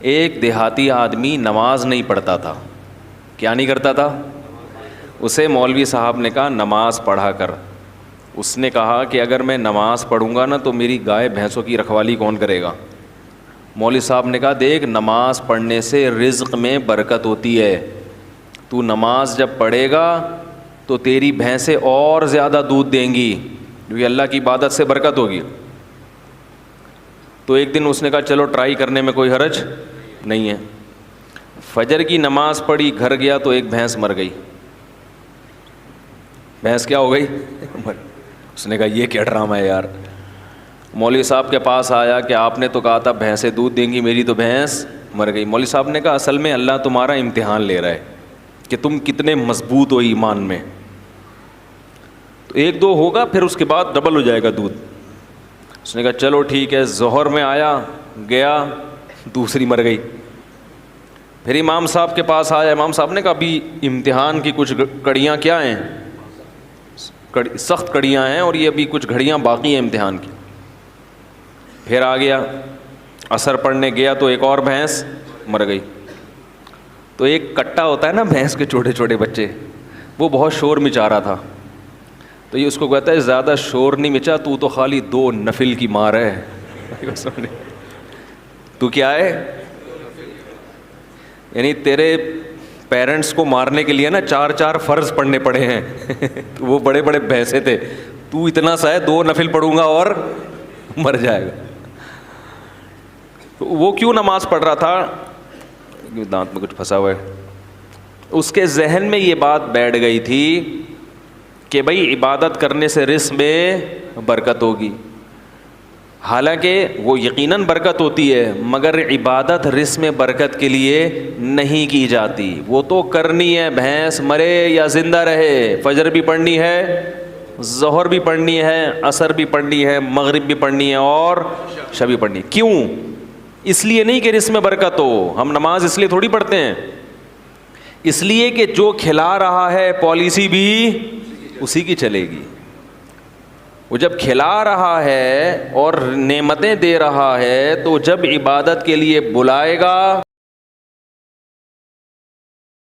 ایک دیہاتی آدمی نماز نہیں پڑھتا تھا. کیا نہیں کرتا تھا؟ اسے مولوی صاحب نے کہا نماز پڑھا کر. اس نے کہا کہ اگر میں نماز پڑھوں گا نا تو میری گائے بھینسوں کی رکھوالی کون کرے گا؟ مولوی صاحب نے کہا دیکھ نماز پڑھنے سے رزق میں برکت ہوتی ہے. تو نماز جب پڑھے گا تو تیری بھینسیں اور زیادہ دودھ دیں گی کیونکہ اللہ کی عبادت سے برکت ہوگی. تو ایک دن اس نے کہا چلو ٹرائی کرنے میں کوئی حرج نہیں ہے. فجر کی نماز پڑھی, گھر گیا تو ایک بھینس مر گئی. بھینس کیا ہو گئی؟ اس نے کہا یہ کیا ڈرامہ ہے یار. مولوی صاحب کے پاس آیا کہ آپ نے تو کہا تھا بھینسیں دودھ دیں گی, میری تو بھینس مر گئی. مولوی صاحب نے کہا اصل میں اللہ تمہارا امتحان لے رہا ہے کہ تم کتنے مضبوط ہو ایمان میں. تو ایک دو ہوگا پھر اس کے بعد ڈبل ہو جائے گا دودھ. اس نے کہا چلو ٹھیک ہے. ظہر میں آیا, گیا, دوسری مر گئی. پھر امام صاحب کے پاس آیا. امام صاحب نے کہا ابھی امتحان کی کچھ کڑیاں کیا ہیں, سخت کڑیاں ہیں اور یہ ابھی کچھ گھڑیاں باقی ہیں امتحان کی. پھر آ گیا, عصر پڑھنے گیا تو ایک اور بھینس مر گئی. تو ایک کٹا ہوتا ہے نا بھینس کے چھوٹے چھوٹے بچے, وہ بہت شور مچا رہا تھا. تو یہ اس کو کہتا ہے زیادہ شور نہیں مچا, تو خالی 2 نفل کی مار ہے. تو کیا ہے, یعنی تیرے پیرنٹس کو مارنے کے لیے نا 4 فرض پڑھنے پڑے ہیں. وہ بڑے بڑے بھینسے تھے, تو اتنا سا ہے 2 نفل پڑھوں گا اور مر جائے گا. وہ کیوں نماز پڑھ رہا تھا؟ دانت میں کچھ پھنسا ہوا ہے. اس کے ذہن میں یہ بات بیٹھ گئی تھی کہ بھائی عبادت کرنے سے رزق میں برکت ہوگی. حالانکہ وہ یقیناً برکت ہوتی ہے, مگر عبادت رزق میں برکت کے لیے نہیں کی جاتی. وہ تو کرنی ہے, بھینس مرے یا زندہ رہے, فجر بھی پڑھنی ہے, ظہر بھی پڑھنی ہے, عصر بھی پڑھنی ہے, مغرب بھی پڑھنی ہے اور عشاء بھی پڑھنی ہے. کیوں؟ اس لیے نہیں کہ رزق میں برکت ہو. ہم نماز اس لیے تھوڑی پڑھتے ہیں, اس لیے کہ جو کھلا رہا ہے پالیسی بھی اسی کی چلے گی. وہ جب کھلا رہا ہے اور نعمتیں دے رہا ہے تو جب عبادت کے لیے بلائے گا